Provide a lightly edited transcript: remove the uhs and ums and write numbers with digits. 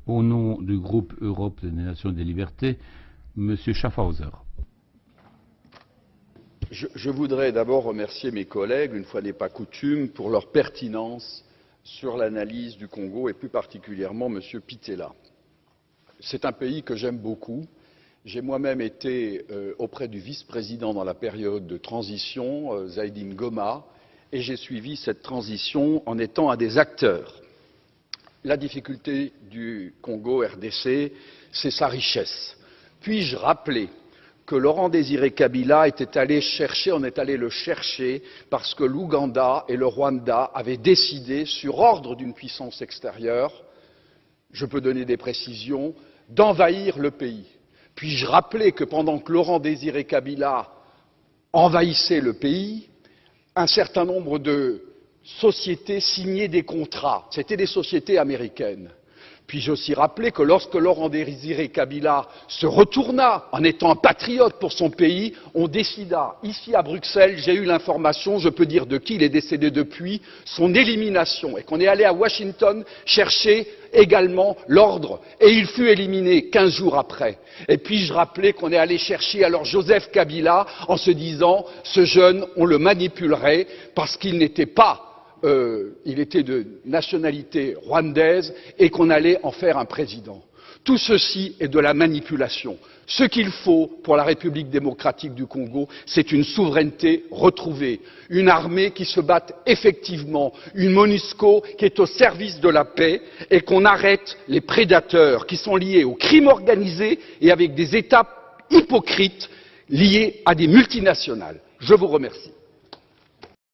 Au nom du groupe Europe des Nations et des Libertés, M. Schaffhauser. Je voudrais d'abord remercier mes collègues, une fois n'est pas coutume, pour leur pertinence sur l'analyse du Congo et plus particulièrement M. Pittella. C'est un pays que j'aime beaucoup. J'ai moi-même été auprès du vice-président dans la période de transition, Zaidi Ngoma, et j'ai suivi cette transition en étant un des acteurs. La difficulté du Congo RDC, c'est sa richesse. Puis-je rappeler que Laurent Désiré Kabila était allé chercher, on est allé le chercher parce que l'Ouganda et le Rwanda avaient décidé, sur ordre d'une puissance extérieure, je peux donner des précisions, d'envahir le pays. Puis-je rappeler que pendant que Laurent Désiré Kabila envahissait le pays, un certain nombre de sociétés signaient des contrats. C'étaient des sociétés américaines. Puis-je aussi rappeler que lorsque Laurent Désiré Kabila se retourna en étant un patriote pour son pays, on décida, ici à Bruxelles, j'ai eu l'information, je peux dire de qui, il est décédé depuis, son élimination, et qu'on est allé à Washington chercher également l'ordre, et il fut éliminé 15 jours après. Et puis-je rappeler qu'on est allé chercher alors Joseph Kabila en se disant, ce jeune, on le manipulerait parce qu'il n'était pas il était de nationalité rwandaise et qu'on allait en faire un président. Tout ceci est de la manipulation. Ce qu'il faut pour la République démocratique du Congo, c'est une souveraineté retrouvée, une armée qui se batte effectivement, une MONUSCO qui est au service de la paix et qu'on arrête les prédateurs qui sont liés au crime organisé et avec des États hypocrites liés à des multinationales. Je vous remercie.